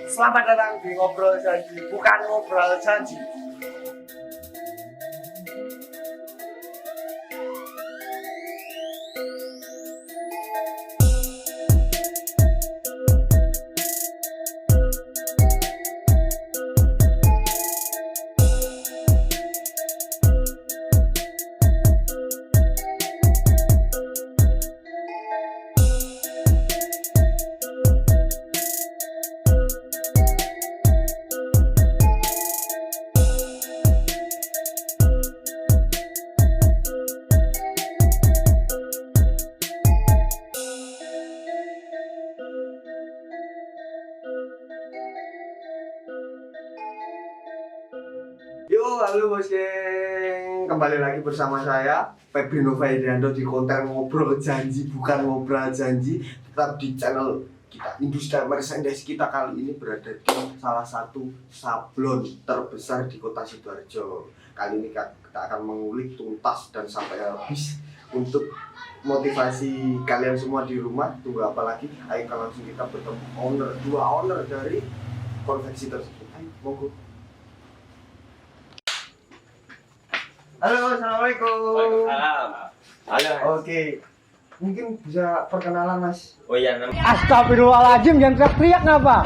Selamat datang di Ngobrol Janji, bukan Ngobrol Janji. Halo bos geng, kembali lagi bersama saya Febri Nova Hidrianto di konten Ngobrol Janji bukan Ngobrol Janji. Tetap di channel kita Industri Merchandise. Kita kali ini berada di salah satu sablon terbesar di kota Sidoarjo. Kali ini kita akan mengulik tuntas dan sampai habis untuk motivasi kalian semua di rumah. Tunggu apa lagi? Ayo langsung kita bertemu dua owner dari konveksi tersebut. Ayo, monggo. Halo, assalamualaikum. Waalaikumsalam. Halo. Oke, mungkin bisa perkenalan mas. Oh iya, Astagfirullahaladzim, jangan teriak-teriak ngapa?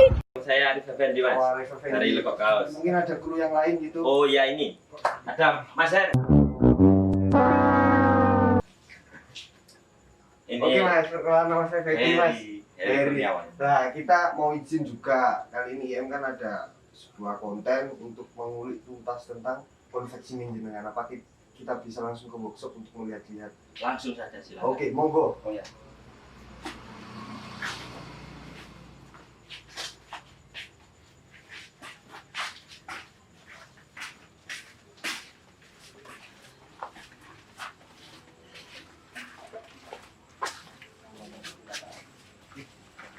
saya Arif Effendi mas. Arif Effendi. Dari Lekok Kaos. Mungkin ada kru yang lain gitu. Oh iya ini. Ada Mas Her. Ini. Oke mas, perkenalan nama saya Fendi mas. Heri Kurniawan. Nah, kita mau izin juga kali ini IM kan ada sebuah konten untuk mengulik tuntas tentang konveksi jenengan. Apa kita bisa langsung ke workshop untuk melihat-lihat? Langsung saja silakan. Oke, monggo. Oh ya.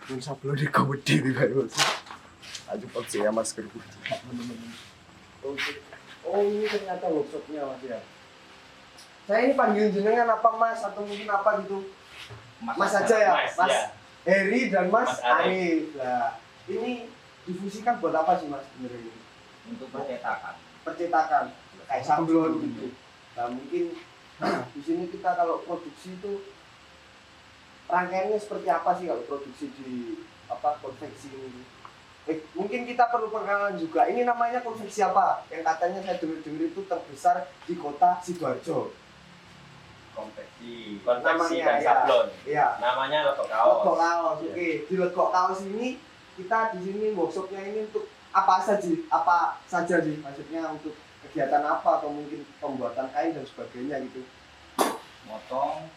Pun sablon di komedi di bos. Aja pakai ya masker putih. Oke. Oh ini ternyata workshopnya mas ya. Saya ini panggil jenengan apa mas atau mungkin apa gitu? Mas aja ya, mas ya. Heri dan mas, Mas Arif. Arif. Nah ini difungsikan buat apa sih mas sebenarnya ini? Untuk percetakan. Percetakan kayak sablon gitu. Nah mungkin di sini kita kalau produksi itu rangkaiannya seperti apa sih kalau produksi di konveksi ini? Mungkin kita perlu perkenalan juga. Ini namanya konveksi apa? Yang katanya saya dengar itu terbesar di kota Sidoarjo. Konveksi Namanya, dan sablon. Iya. Namanya Lekok Kaos. Lekok Kaos. Iya. Oke, di Lekok Kaos ini kita di sini workshopnya ini untuk apa saja? Apa saja sih? Maksudnya untuk kegiatan apa atau mungkin pembuatan kain dan sebagainya gitu. Motong,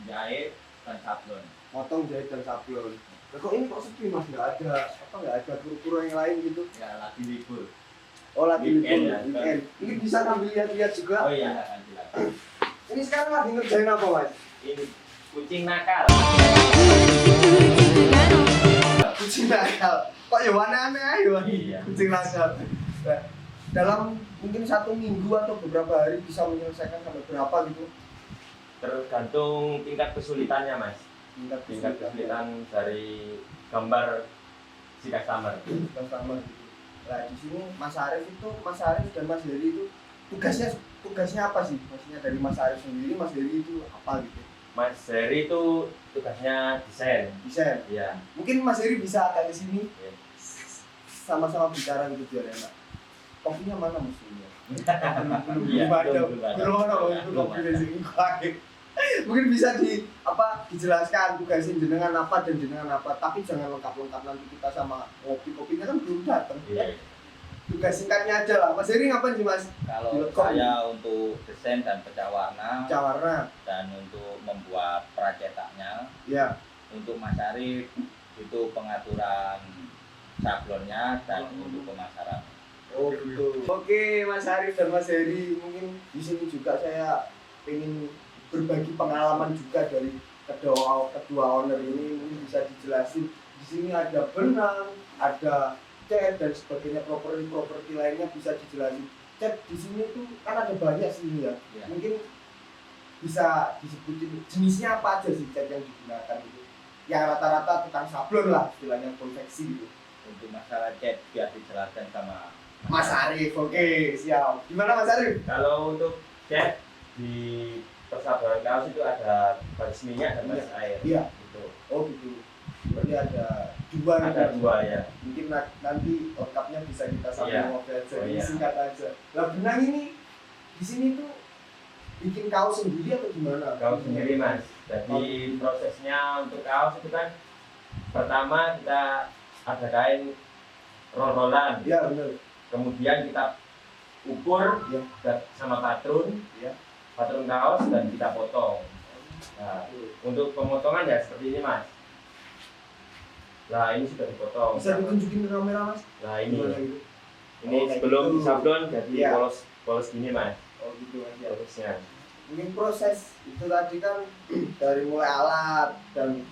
jahit, dan sablon. Motong, jahit dan sablon. Nah, kok ini kok sepi mas? Nggak ada kru-kru yang lain gitu? Ya lagi libur. Oh lagi Weekend, libur, ya. weekend. Ini bisa sambil lihat-lihat juga. Oh iya, silakan. Ini sekarang lagi ngerjain apa mas? Ini kucing nakal. Kucing nakal. Kok ya aneh-aneh ayo. Iya. Kucing nakal. Nah, dalam mungkin 1 minggu atau beberapa hari bisa menyelesaikan sampai berapa gitu? Tergantung tingkat kesulitannya mas. Tingkat kesulitan dari gambar si customer. Sama gitu. Nah di sini Mas Arif dan Mas Heri itu tugasnya apa sih? Maksudnya dari Mas Arif sendiri, Mas Heri itu apa gitu? Mas Heri itu tugasnya desain. Desain. Iya. Mungkin Mas Heri bisa agak di sini Iya. sama-sama bicara gitu biar enak. Kopinya mana musuhnya? Iya, Belum ada. belum ada. Belum ada itu kopi di sini. Mungkin bisa dijelaskan tugasin jenengan apa dan jenengan apa, tapi jangan lengkap-lengkap nanti kita sama kopinya kan belum datang. Iya. Tugas singkatnya aja lah. Mas Heri ngapain sih Mas? Kalau Direkom. saya untuk desain dan pecah warna Cawarna. dan untuk membuat pracetaknya, Ya. untuk Mas Arif itu pengaturan sablonnya dan untuk pemasaran. Oh gitu. Oke Mas Arif dan Mas Heri, mungkin di sini juga saya ingin berbagi pengalaman juga dari kedua owner ini. Mungkin bisa dijelasin. Di sini ada benang, ada cat dan sebagainya, properti lainnya bisa dijelasin. Cat di sini tuh kan ada banyak sih ya. Ya. Mungkin bisa disebutin jenisnya apa aja sih cat yang digunakan itu? Ya rata-rata tukang sablon lah istilahnya konveksi gitu. Untuk masalah chat biar dijelaskan sama Mas Arif. Oke, siap. Gimana Mas Arif? Kalau untuk cat di persabaran kaos itu ada baris minyak dan baris air. Iya. Gitu. Oh gitu. Berarti ada dua Ada gitu. dua ya. Mungkin nanti lengkapnya bisa kita sambil Iya. ngobrol aja. Oh, Ini iya. singkat aja. Lah benang ini di sini tuh bikin kaos sendiri atau gimana? Kaos sendiri mas. Jadi prosesnya untuk kaos itu kan pertama kita ada kain roll-rollan. Iya benar. Kemudian kita ukur Iya. sama patrun, Iya. patrun kaos dan kita potong. Nah, untuk pemotongan ya seperti ini mas. Nah ini sudah dipotong. Bisa ditunjukin ke kamera Mas? Nah ini, Gimana gitu? ini Oh, kayak sebelum gitu. disablon jadi Iya. polos gini mas. Oh gitu Mas ya. Prosesnya. Mungkin proses itu tadi kan dari mulai alat dan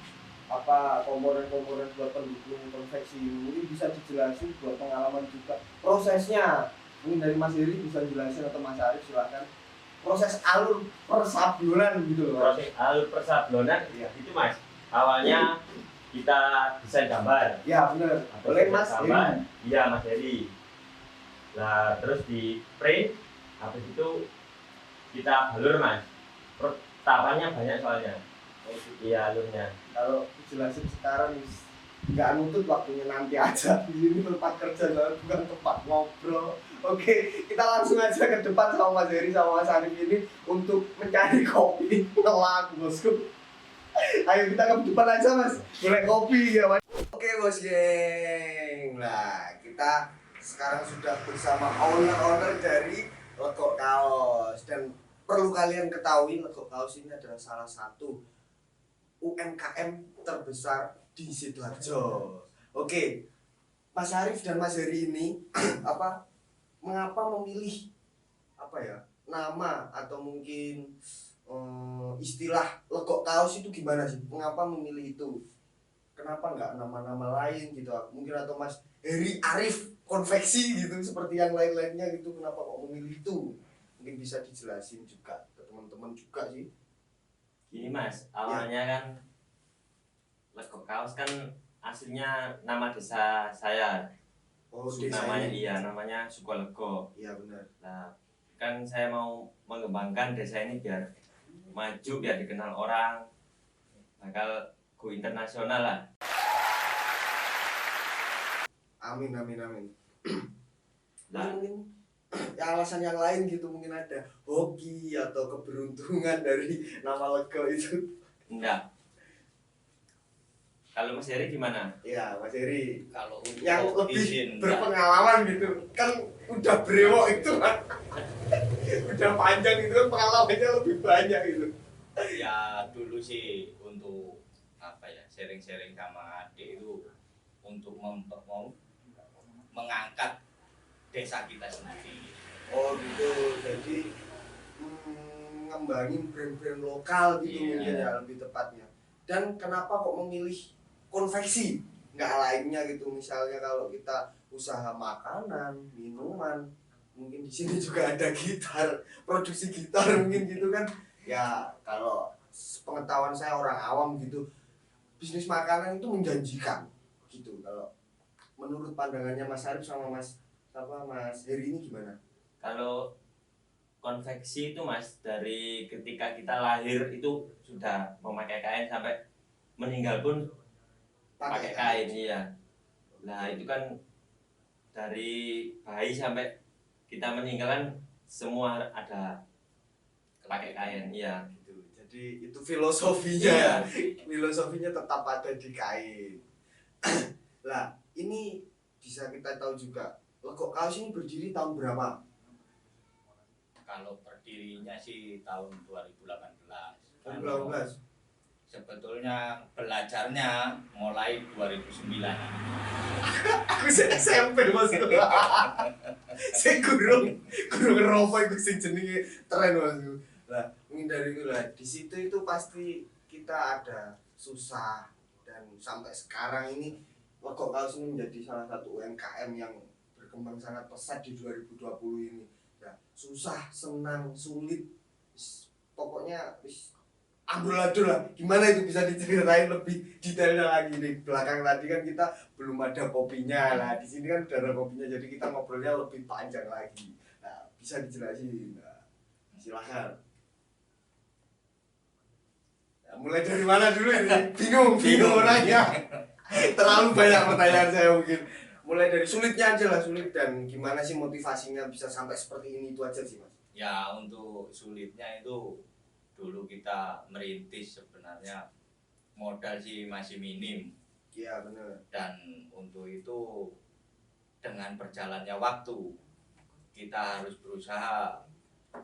apa komponen-komponen buat pendukung konveksi ini bisa dijelasin buat pengalaman juga prosesnya. Mungkin dari Mas Heri bisa jelasin atau Mas Arif silakan. Proses alur persablonan gitu loh. Proses alur persablonan Iya. itu mas. Awalnya kita desain gambar. Ya benar. Atau Boleh desain Mas gambar. Heri. Iya mas Heri. Nah terus di print, habis itu kita balur mas. Tahapannya banyak soalnya. Iya alurnya. Kalau dijelasin sekarang nggak nutut waktunya nanti aja. Di sini tempat kerja bukan tempat ngobrol. Oke, kita langsung aja ke depan sama Mas Heri sama Mas Arif ini untuk mencari kopi. Ngelak bosku. Ayo kita ke depan aja Mas. Boleh kopi ya Mas. Oke bos geng. Nah kita sekarang sudah bersama owner dari Legok Kaos dan perlu kalian ketahui Legok Kaos ini adalah salah satu UMKM terbesar di Sidoarjo. Oke, Mas Arif dan Mas Heri ini mengapa memilih nama atau mungkin istilah Legok Kaos itu gimana sih? Mengapa memilih itu? Kenapa nggak nama-nama lain gitu? Mungkin atau Mas Heri Arif konveksi gitu seperti yang lain-lainnya gitu? Kenapa kok memilih itu? Mungkin bisa dijelasin juga ke teman-teman juga sih. Gini mas, awalnya kan Legok Kaos kan aslinya nama desa saya. Oh, Namanya iya, namanya Sukolego. Iya benar. Nah, kan saya mau mengembangkan desa ini biar maju, biar dikenal orang, bakal go internasional lah. Amin amin amin. Nah, Mungkin ya alasan yang lain gitu, mungkin ada hoki atau keberuntungan dari nama Lego itu. enggak. Kalau Mas Heri gimana? Ya Mas Heri kalau untuk yang hobi lebih sih enggak. berpengalaman gitu kan, udah brewok itu kan. Udah panjang itu kan, pengalamannya lebih banyak gitu. Ya dulu sih untuk apa ya, sharing-sharing sama adik itu untuk mengangkat desa kita sendiri. Oh gitu, jadi ngembangin brand-brand lokal gitu. Iya. Mungkin ya lebih tepatnya. Dan kenapa kok memilih konveksi, nggak lainnya gitu? Misalnya kalau kita usaha makanan, minuman, mungkin di sini juga ada gitar, produksi gitar mungkin gitu kan. Ya kalau pengetahuan saya orang awam gitu, bisnis makanan itu menjanjikan gitu. Kalau menurut pandangannya Mas Arif sama Mas Heri ini gimana? Kalau konveksi itu mas, dari ketika kita lahir itu sudah memakai kain sampai meninggal pun pakai kain, iya. Nah itu kan dari bayi sampai kita meninggal kan semua ada pakai kain, iya. Gitu. Jadi itu filosofinya. Filosofinya tetap ada di kain. Lah, ini bisa kita tahu juga, Legok Kaos ini berdiri tahun berapa? Kalau berdirinya sih tahun 2018. 2018. Sebetulnya belajarnya mulai 2009. Aku SMP Mas. Saya gurung ngeropo iku sing jenenge tren Mas. Lah, mungkin dari itu lah. Di situ itu pasti kita ada susah, dan sampai sekarang ini Legok Kaos ini menjadi salah satu UMKM yang berkembang sangat pesat di 2020 ini. Ya, susah, senang, sulit. Pokoknya amburadul lah. Gimana itu bisa diceritain lebih detailnya lagi di belakang tadi kan kita belum ada kopinya lah. Di sini kan udah ada kopinya jadi kita ngobrolnya lebih panjang lagi. Nah, bisa dijelasin. Nah, silahkan. Nah, mulai dari mana dulu ini? Bingung orangnya. Terlalu banyak pertanyaan saya mungkin. Mulai dari sulitnya aja lah, sulit dan gimana sih motivasinya bisa sampai seperti ini, itu aja sih Mas. Ya untuk sulitnya itu dulu kita merintis sebenarnya modal sih masih minim, Iya benar. dan untuk itu dengan berjalannya waktu kita harus berusaha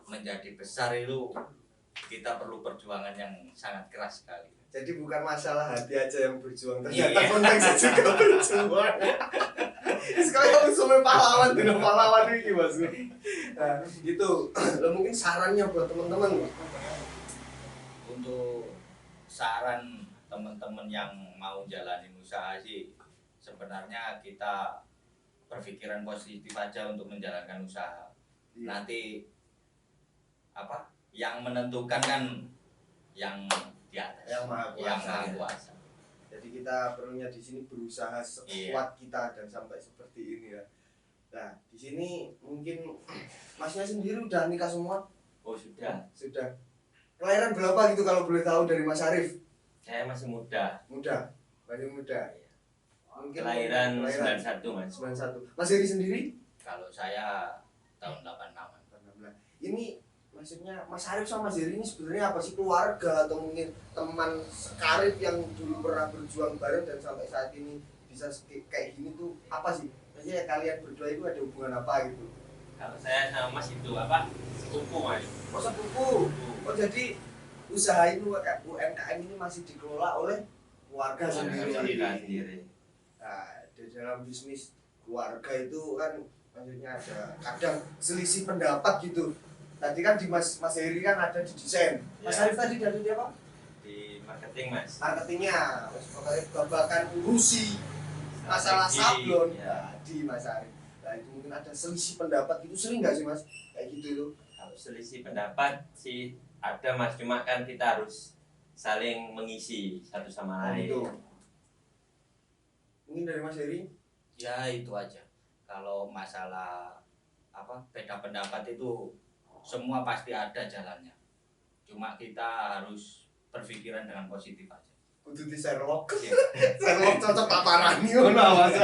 menjadi besar. Itu kita perlu perjuangan yang sangat keras sekali. Jadi bukan masalah hati aja yang berjuang, ternyata Iya. konteksnya juga berjuang. Sekarang kamu semua pahlawan, tidak pahlawan ini Mas. Nah, itu lo mungkin sarannya buat teman-teman. Untuk saran teman-teman yang mau jalanin usaha sih, sebenarnya kita berpikiran positif aja untuk menjalankan usaha. Iya. Nanti apa yang menentukan kan yang di atas, Yang Maha Kuasa. yang Maha Kuasa. Jadi kita perlunya di sini berusaha sekuat kita dan sampai seperti ini ya. Nah, di sini mungkin Masnya sendiri udah nikah semua? Oh sudah, Sudah. Kelahiran berapa gitu kalau boleh tahu dari Mas Arif? saya masih muda. Muda, masih muda. Mungkin Kelahiran 91 Mas. 91. Mas Heri sendiri? Kalau saya tahun 86. 16. Ini maksudnya Mas Arif sama Mas Heri ini sebenarnya apa sih, keluarga atau mungkin teman sekarib yang dulu pernah berjuang bareng dan sampai saat ini bisa kayak gini tuh apa sih? Maksudnya kalian berdua itu ada hubungan apa gitu? Kalau saya sama Mas itu apa? Sepupu Mas. Oh sepupu. Oh jadi usaha ini UMKM ini masih dikelola oleh keluarga sendiri. Sendiri. Nah, di dalam bisnis keluarga itu kan maksudnya ada kadang selisih pendapat gitu. Tadi kan di Mas Heri kan ada di desain. Mas Ya. Arif tadi dari apa? Di marketing Mas. Marketingnya. Mas Arif babakan urusi masalah Strategi, sablon. ya. Nah, di Mas Arif. Nah itu mungkin ada selisih pendapat itu, sering nggak sih Mas? Kayak gitu itu. Kalau selisih pendapat sih ada Mas, cuma kan kita harus saling mengisi satu sama Nah, lain. itu. Mungkin dari Mas Heri? Ya itu aja. Kalau masalah apa beda pendapat itu semua pasti ada jalannya. Cuma kita harus berpikiran dengan positif aja. Kudu di Sherlock. Ya. Sherlock cocok paparan ngono Mas.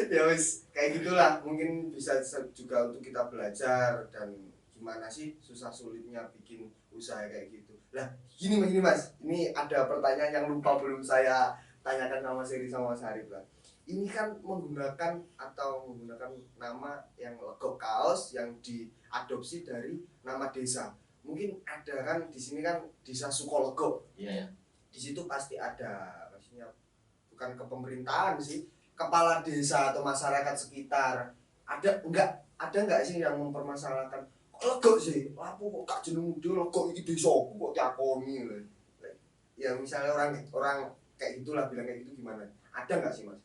Ya wis kayak gitulah, mungkin bisa juga untuk kita belajar dan gimana sih susah sulitnya bikin usaha kayak gitu. Lah gini Mas, ini ada pertanyaan yang lupa belum saya tanyakan sama Seri sama Mas Arif lah. Ini kan menggunakan nama yang Legok Kaos yang diadopsi dari nama desa. Mungkin ada kan di sini kan desa Sukolego. Iya. Di situ pasti ada, maksudnya bukan kepemerintahan sih, kepala desa atau masyarakat sekitar. Ada enggak sih yang mempermasalahkan kok Legok sih? Lapo kok gak jeneng dhewe Legok iki desaku kok diakoni lho. Ya misalnya orang kayak gitulah bilang kayak gitu gimana? Ada enggak sih Mas?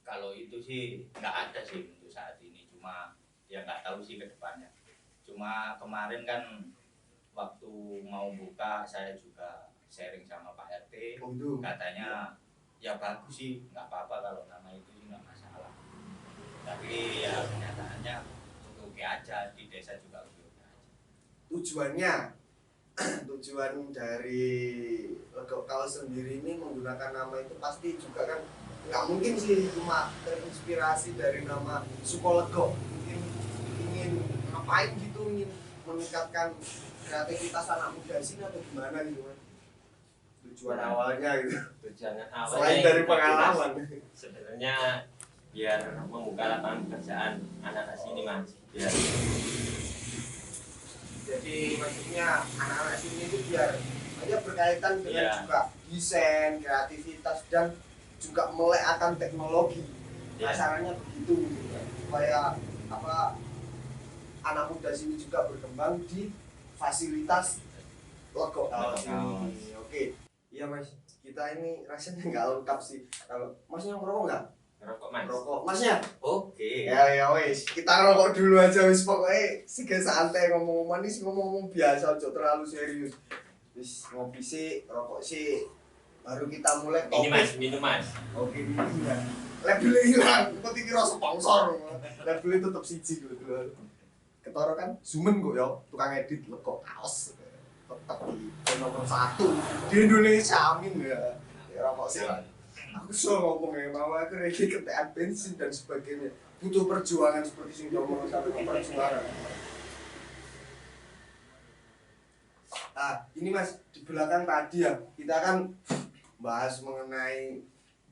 Kalau itu sih nggak ada sih untuk saat ini, cuma ya nggak tahu sih ke depannya. Cuma kemarin kan waktu mau buka saya juga sharing sama Pak RT, Oh itu. katanya ya bagus sih, nggak apa-apa kalau nama itu sih nggak masalah. Tapi ya kenyataannya oke aja, di desa juga oke aja. Tujuan dari Legok Kaos sendiri ini menggunakan nama itu pasti juga kan nggak mungkin sih cuma terinspirasi dari nama Sukolego, mungkin ingin ngapain gitu, ingin meningkatkan kreativitas anak muda sini atau gimana gitu Mas? Tujuan awalnya gitu, Tujuan awalnya selain yang dari tadi, pengalaman. Mas, sebenarnya biar membuka lapangan pekerjaan anak-anak sini Mas. Biar Jadi maksudnya anak-anak sini itu biar aja berkaitan dengan Iya. juga desain, kreativitas dan juga melek akan teknologi. Iya. Asalnya begitu gitu kan. Supaya apa anak muda sini juga berkembang di fasilitas Legok Kaos ini. Oke. Iya Mas, kita ini rasanya nggak lengkap sih. Kalau Masnya ngerokok nggak? Ngerokok mas. Rokok masnya? Oke. Ya wis, kita ngerokok dulu aja wis pokoknya sing santai ngomong-ngomong nih ngomong-ngomong biasa aja terlalu serius. Wis ngopi sih, rokok sih. Baru kita mulai Ini mas, minum mas. Oke, ini ya. Labelnya hilang, kok kira sponsor. Labelnya tetep siji gitu. Ketara kan Zumen kok ya, tukang edit lekok kaos. Tetep di nomor 1 di Indonesia, amin ya. Ya rokok sih. Aku so ngomongnya mau aku lagi ketean bensin dan sebagainya. Butuh perjuangan seperti sing ngomong sampai ke perjuangan. Ah, ini Mas, di belakang tadi ya, kita kan bahas mengenai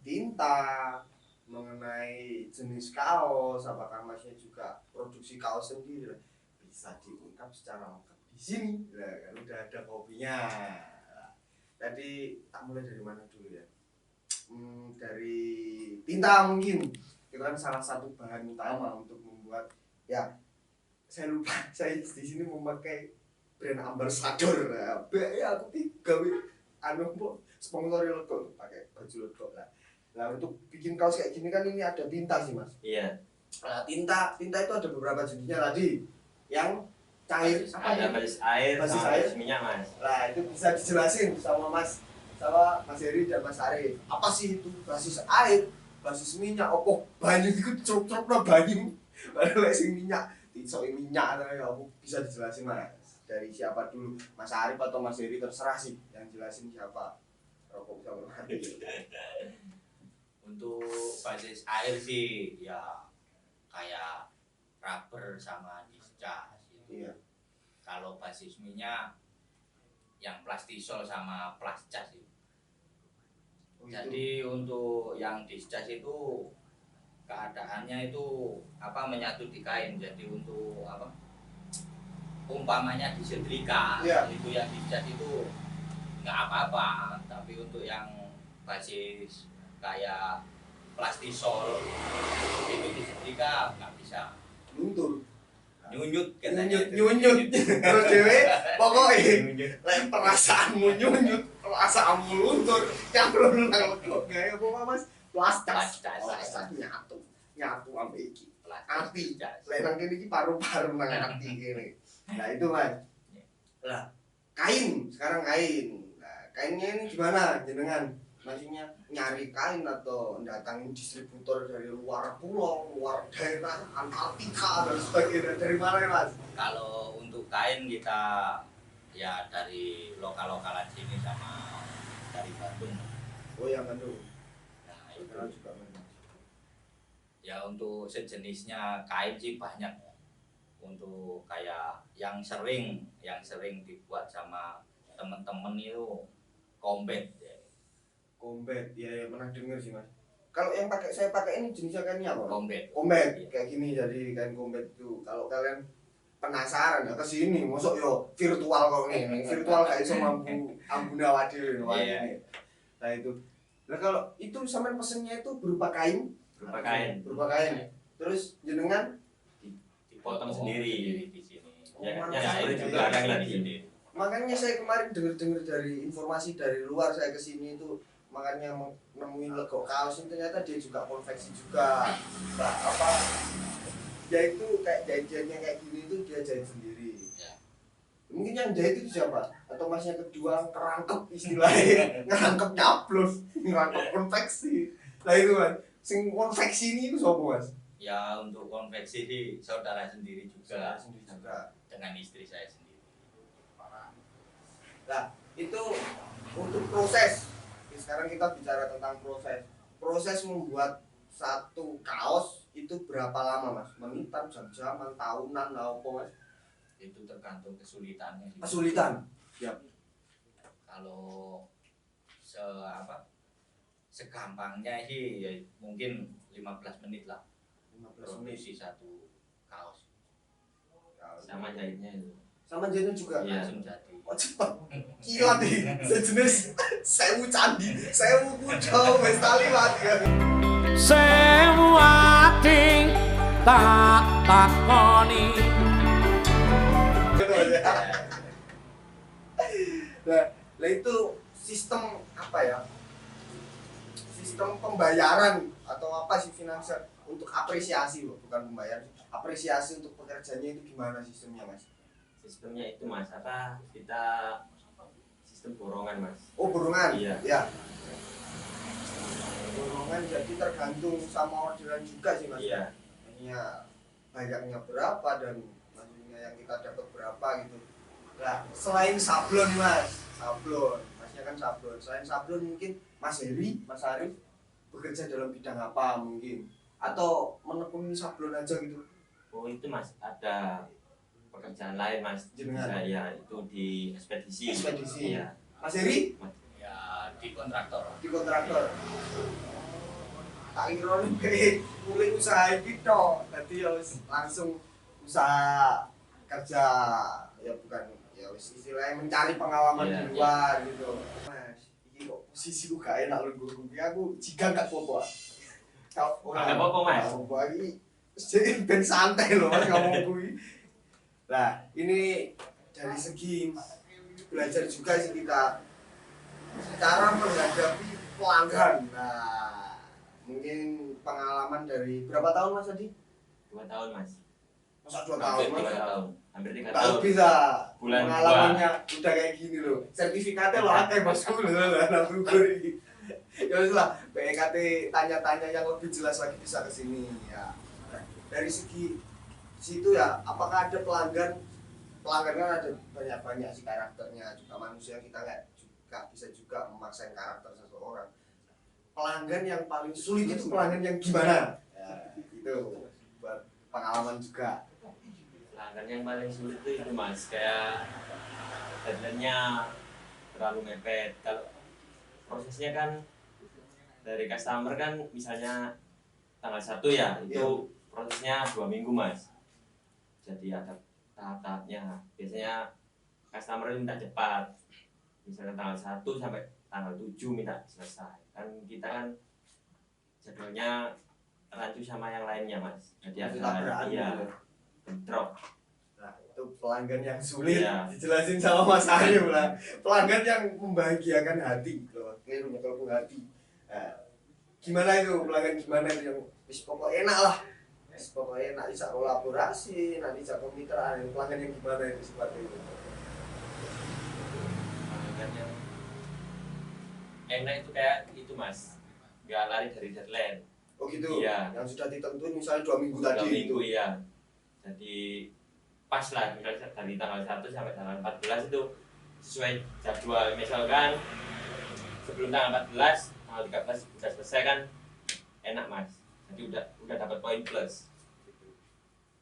tinta, mengenai jenis kaos, apakah Masnya juga produksi kaos sendiri, bisa diungkap secara lengkap di sini. Nah, kan udah ada kopinya. Jadi tak mulai dari mana dulu ya? Dari tinta mungkin. Itu kan salah satu bahan utama untuk membuat, ya saya lupa, saya di sini memakai brand ambassador. Ya aku gawe sponsor lego pakai baju lego lah. Nah untuk bikin kaos kayak gini kan ini ada tinta sih mas. Iya. Nah, tinta itu ada beberapa jenisnya tadi. Yang cair Ada basis air, Basis sama air. basis minyak mas. Nah itu bisa dijelasin sama Mas Heri dan Mas Arif. Apa sih itu basis air, basis minyak? Opo banyu itu ceruk-ceruk banyu. Padahal sing minyak, tisok minyak ya aku bisa dijelasin Mas. Dari siapa dulu? Mas Arif atau Mas Heri terserah sih yang jelasin siapa. Rokok bisa berhati. Untuk basis air sih ya kayak rubber sama discas gitu. Iya. Kalau basis minyak yang plastisol sama plascas itu. Oh, itu. Jadi untuk yang discas itu keadaannya itu menyatu di kain. Jadi untuk umpamanya disetrika, Iya. itu yang discas itu nggak apa-apa. Tapi untuk yang basis kayak plastisol itu disetrika nggak bisa luntur. nyunyut katanya. Nyunyut. Terus dewe pokoknya lek perasaanmu nyunyut, perasaanmu luntur, yang belum nang lego gawe apa Mas? Plastas nyatu ambek iki. Ati. Lek nang kene iki paru-paru nang ati kene. Nah itu Mas. Lah, sekarang kain. Nah, kainnya ini gimana jenengan? Maksudnya nyari kain atau datangin distributor dari luar pulau, luar daerah, Antartika dan sebagainya. Dari mana ya Mas? Kalau untuk kain kita ya dari lokal-lokalan sini sama dari Bandung. Oh yang Bandung. Nah Sekarang itu juga Bandung. ya untuk sejenisnya kain sih banyak ya. Untuk kayak yang sering dibuat sama temen-temen itu kombet ya. Kombet, ya pernah dengar sih Mas. Kalau yang saya pakai ini jenisnya kainnya apa? Kombet. Kombet, kayak gini jadi kain kombet itu. Kalau kalian penasaran ya kesini, mosok yo virtual kok nih, virtual kayak iso ambune awake dhewe ini. Nah itu. Nah kalau itu sampean pesennya itu berupa kain, Berupa kain. Terus jenengan Dipotong sendiri. di sini. Ya, Oh, ya, seperti itu itu. juga ada yang lagi. makanya saya kemarin dengar dari informasi dari luar saya kesini itu makanya nemuin lego kaos ini ternyata dia juga konveksi juga. Nah, ya itu kayak jahit-jahitnya kayak gini itu dia jahit sendiri. Ya. Mungkin yang jahit itu siapa? Atau masnya kedua ngerangkep istilahnya, ngerangkep nyaplos, ngerangkep konveksi. Nah itu kan, sing konveksi ini itu siapa Mas? Ya untuk konveksi sih saudara sendiri juga Sendiri juga. dengan istri saya sendiri. Nah itu untuk proses. Sekarang kita bicara tentang proses. Proses membuat satu kaos itu berapa lama Mas? Menitan, jam-jaman, tahunan, apa Mas? Itu tergantung kesulitannya sih. Kesulitan. Ya. Kalau segampangnya sih ya mungkin 15 menit lah 15 menit. produksi satu kaos Sama jahitnya itu. Sama jadinya juga. Iya. langsung jadi. Oh cepat, kilat nih, sejenis sewu candi, sewu kuda, wis tali mati kan. Sewu ati tak takoni. Gitu aja. Nah itu sistem apa ya? sistem pembayaran atau apa sih finansial untuk apresiasi loh, bukan pembayaran, apresiasi untuk pekerjanya itu gimana sistemnya mas? Sistemnya itu mas apa kita sistem borongan mas. Oh borongan? Iya. Ya. Borongan jadi tergantung sama orderan juga sih mas. Iya. Hanya banyaknya berapa dan maksudnya yang kita dapat berapa gitu. Nah selain sablon mas, sablon, masnya kan sablon. Selain sablon mungkin Mas Heri, Mas Arif bekerja dalam bidang apa mungkin? Atau menekuni sablon aja gitu? Oh itu mas ada pekerjaan lain mas. Jenengan? Saya itu di ekspedisi. Ekspedisi. Iya. Mas Heri Ya di kontraktor. di kontraktor. Tak kira nih mulai usaha gitu, tadi langsung usaha kerja ya bukan ya istilahnya mencari pengalaman Iya, di luar gitu. Mas, ini kok posisiku gak enak loh gue, aku jika gak apa-apa. Kau Gak apa-apa, Mas. Apa ini sedikit ben santai loh mas ngomong gue. Nah ini dari segi belajar juga sih kita cara menghadapi pelanggan. Nah mungkin pengalaman dari berapa tahun mas tadi? 2 tahun mas. Masa 2 tahun Hampir mas? 3 tahun. Hampir 3 Kalau tahun. bisa Bulan pengalamannya udah kayak gini loh. Sertifikatnya lo akeh bosku loh anak gugur ini. Ya wis lah, PKT tanya-tanya yang lebih jelas lagi bisa ke sini ya. Nah, dari segi situ ya, apakah ada pelanggan? Pelanggan kan ada banyak-banyak sih karakternya, juga manusia kita nggak juga bisa juga memaksain karakter seseorang. Pelanggan yang paling sulit itu pelanggan yang gimana? Ya, itu buat pengalaman juga. Pelanggan yang paling sulit itu mas kayak deadline-nya terlalu mepet. Kalau prosesnya kan dari customer kan misalnya tanggal 1 ya itu prosesnya 2 minggu mas. Jadi ada tahap-tahapnya. Biasanya customer minta cepat. Misalnya tanggal 1 sampai tanggal 7 minta selesai. Kan kita kan jadwalnya rancu sama yang lainnya mas. Jadi Itu ada tabrakan iya gitu. bentrok. Nah, itu pelanggan yang sulit Iya. dijelasin sama Mas Arif lah. Pelanggan yang membahagiakan hati, loh. Keliru kalau hati. Nah, gimana itu pelanggan gimana itu yang wis pokoknya enak lah. Wis pokoknya enak bisa kolaborasi, nanti bisa kemitraan. Pelanggan yang gimana itu seperti itu. Pelanggan yang enak itu kayak itu mas, nggak lari dari deadline. Oh gitu. Iya. Yang sudah ditentuin misalnya 2 minggu 2 tadi minggu itu. iya. Jadi pas lah misalnya dari tanggal 1 sampai tanggal 14 itu sesuai jadwal. Misalkan sebelum tanggal 14 tanggal 13 sudah selesai kan enak mas. Jadi udah dapat poin plus.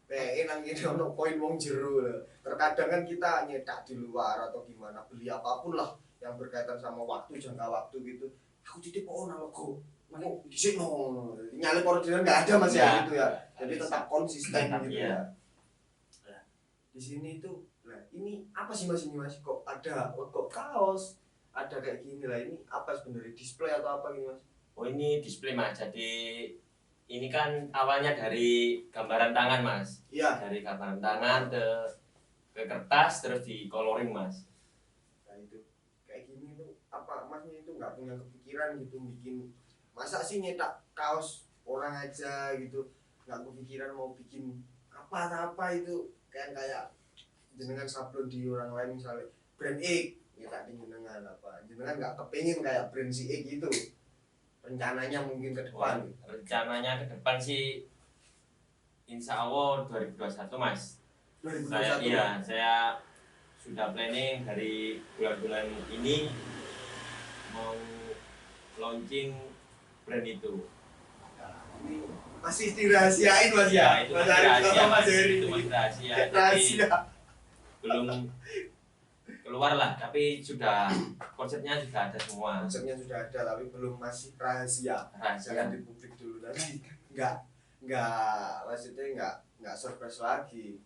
Enak gini ono poin wong jero lho. Terkadang kan kita nyetak di luar atau gimana beli apapun lah yang berkaitan sama waktu, jangka waktu gitu. Aku titip ono kok. Mau disik no. Nyalip orderan enggak ada Mas ya Ya. gitu ya. Jadi tetap konsisten Tetap, gitu iya. ya. Nah, di sini itu nah ini apa sih Mas ini Mas? Kok ada kok kaos, ada kayak gini lah. Ini apa sebenarnya display atau apa gini Mas? Oh ini display mas. Jadi ini kan awalnya dari gambaran tangan mas. Iya. Dari gambaran tangan ke kertas terus di coloring mas. Nah itu kayak gini tuh apa Masnya itu nggak punya kepikiran gitu bikin masa sih nyetak kaos orang aja gitu nggak kepikiran mau bikin apa itu kayak jenengan sablon di orang lain misalnya brand X ya tak jenengan apa jenengan nggak kepengin kayak brand si X gitu rencananya mungkin ke depan Rencananya ke depan sih insya Allah 2021 mas. 2021 Saya sudah planning dari bulan-bulan ini mau launching brand itu. ini masih dirahasiain Mas ya Itu Mas masih Arif rahasia sama Mas mas, Heri itu masih rahasia. Jadi rahasia belum keluar lah, tapi sudah konsepnya sudah ada semua. konsepnya sudah ada tapi belum masih rahasia Rahasia. jangan di publik dulu nanti nggak maksudnya nggak surprise lagi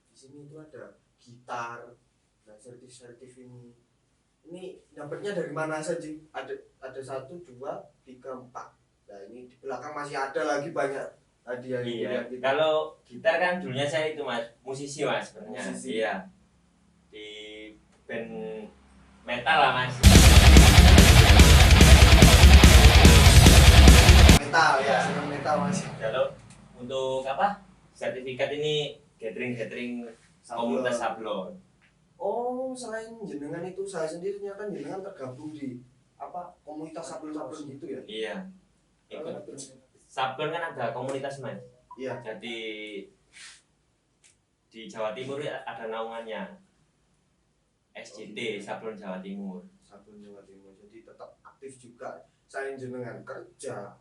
di sini itu ada gitar dan sertif ini dapatnya dari mana saja ada 1 2 3 4 nah ini di belakang masih ada lagi banyak hadiah Iya. gitu. Kalau gitar kan dulunya saya itu mas, musisi mas sebenarnya. Musisi. Iya. Di band metal lah mas. metal ya, senang metal Mas. Kalau untuk apa? Sertifikat ini gathering komunitas sablon. Oh, selain jenengan itu saya sendiri ternyata jenengan tergabung di apa komunitas sablon-sablon gitu ya? Iya. Ikut. Sablon kan ada komunitas Mas. Iya. Jadi di Jawa Timur ada naungannya. SJT Sablon Jawa Timur. Sablon Jawa Timur. Jadi tetap aktif juga. Selain jenengan kerja,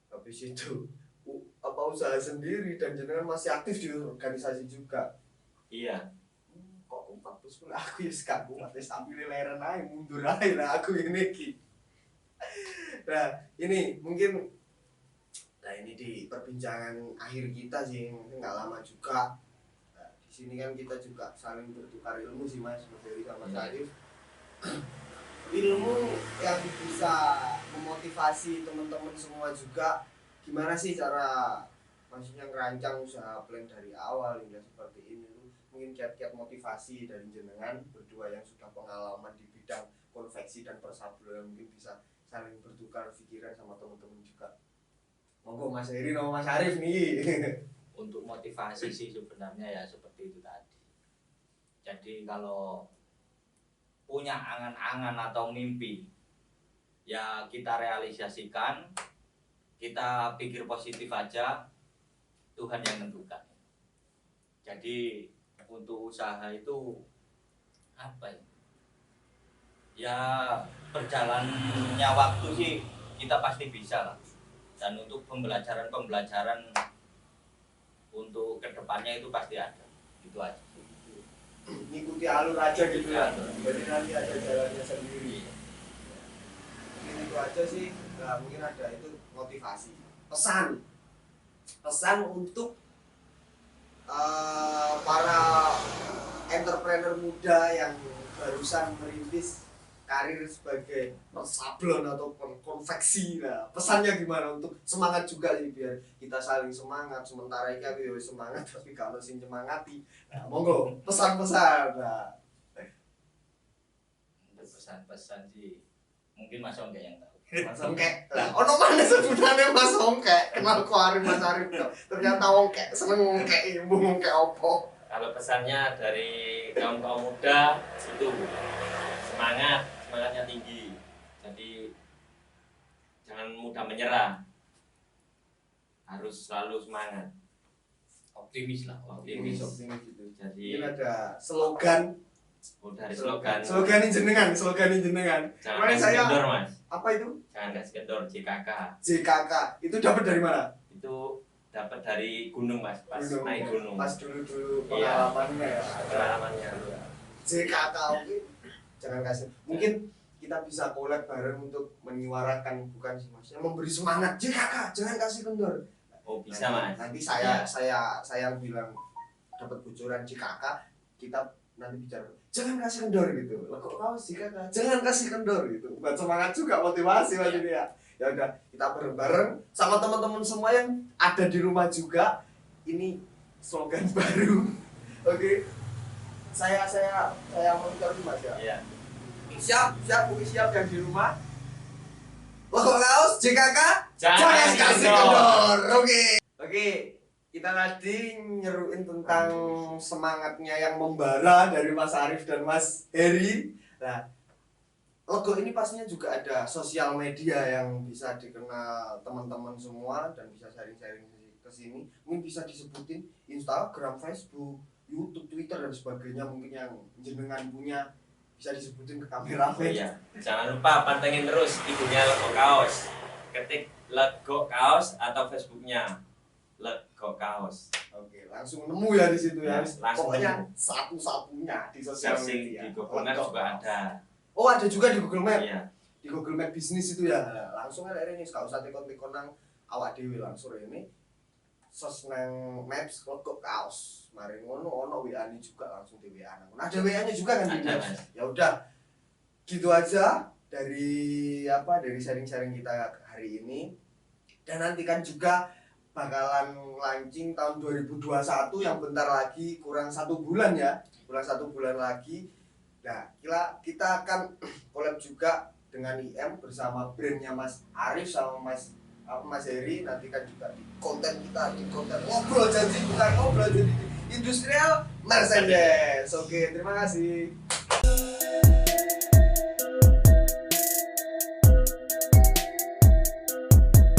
habis itu apa usaha sendiri dan jenengan masih aktif di organisasi juga. Iya. Kok bagus pula aku ya sekarang kuat ya sambil leren aja mundur aja lah aku ini ki. Nah ini mungkin nah ini di perbincangan akhir kita sih mungkin nggak lama juga. Nah, di sini kan kita juga saling bertukar ilmu sih Mas Dewi sama Sarif. Ilmu yang bisa memotivasi teman-teman semua juga. Gimana sih cara maksudnya ngerancang usaha plan dari awal hingga seperti ini tuh mungkin kiat-kiat motivasi dari jenengan berdua yang sudah pengalaman di bidang konveksi dan persablonan mungkin bisa saling bertukar pikiran sama teman-teman juga. Monggo Mas Heri sama Mas Arif nih. Untuk motivasi sih sebenarnya ya seperti itu tadi. Jadi kalau punya angan-angan atau mimpi ya kita realisasikan, kita pikir positif aja, Tuhan yang menentukan. Jadi untuk usaha itu apa ya? Ya berjalannya waktu sih kita pasti bisa lah. Dan untuk pembelajaran untuk kedepannya itu pasti ada. Itu aja. Ngikuti alur aja gitu ya. Jadi nanti ada jalannya sendiri. Mungkin itu aja sih. Nah, mungkin ada itu motivasi. Pesan untuk para entrepreneur muda yang barusan merintis karir sebagai persablon atau konveksi. Nah, pesannya gimana untuk semangat juga sih biar kita saling semangat sementara iki aku semangat tapi kalau sing nyemangati. Nah, monggo pesan-pesan. Nah, Untuk pesan-pesan sih mungkin Mas Ongke yang tahu. Mas Ongke. Lah, ono mana sebutannya Mas Ongke? Kenal ku Arif Mas Arif kok. Ternyata Ongke, seneng Ongke, ibu Ongke opo? Kalau pesannya dari kaum muda itu semangatnya tinggi. Jadi jangan mudah menyerah. Harus selalu semangat. Optimis lah, Optimis. gitu. Jadi Ini ada slogan. dari slogan Slogan jenengan. jangan Kemarin kasih saya kendor Mas. apa itu? Jangan kasih kendor JKK. JKK. Itu dapat dari mana? Itu dapat dari gunung Mas, pas Gunung. naik gunung. Pas dulu Iya. pengalamannya ya. Pengalamannya. JKK oke. Jangan kasih. Mungkin kita bisa collab bareng untuk menyuarakan bukan sih Mas, yang memberi semangat JKK, jangan kasih kendor. Oh bisa Mas. Nanti Iya. saya bilang dapat bocoran JKK, kita nanti bicara jangan kasih kendor gitu. Lah kok kau sih kakak? Jangan kasih kendor gitu. Buat semangat juga motivasi Mas ini ya. Ya udah kita bareng-bareng sama teman-teman semua yang ada di rumah juga. Ini slogan baru. Oke. Saya monitor dulu Mas ya. Iya. Siap mungkin siap yang di rumah. Logo kaos JKK Jangan kasih kendor. kendor. Oke. Kita tadi nyeruin tentang semangatnya yang membara dari Mas Arif dan Mas Heri. Nah, logo ini pastinya juga ada sosial media yang bisa dikenal teman-teman semua dan bisa sharing-sharing ke sini. Mungkin bisa disebutin Instagram, Facebook, YouTube, Twitter dan sebagainya mungkin yang jenengan punya bisa disebutin ke kamera. Oh iya. Jangan lupa pantengin terus ibunya Lego Kaos. Ketik Lego Kaos atau Facebooknya Lego Kaos. Oke, langsung nemu ya di situ ya. Langsung Pokoknya nemu. satu-satunya di sosial Searching media. di Google Maps juga ada. Oh, ada juga di Google Maps. Iya. Di Google Maps bisnis itu ya. Nah, langsung ada ini gak usah tekon-tekon nang awak dhewe langsung ini. Sos nang Maps Lego Kaos. Mari ngono ono WA-nya juga langsung di WA nang. Nah, ada WA-nya juga kan di Ada, Maps. Mas. Ya udah. Gitu aja dari sharing-sharing kita hari ini. Dan nantikan juga bakalan launching tahun 2021 yang bentar lagi kurang 1 bulan ya, kurang 1 bulan lagi. Nah, kita akan collab juga dengan IM bersama brandnya Mas Arif sama Mas aku Mas Heri, nantikan juga di konten kita, di konten ngobrol janji bukan ngobrol jadi industrial Mercedes. Oke, terima kasih.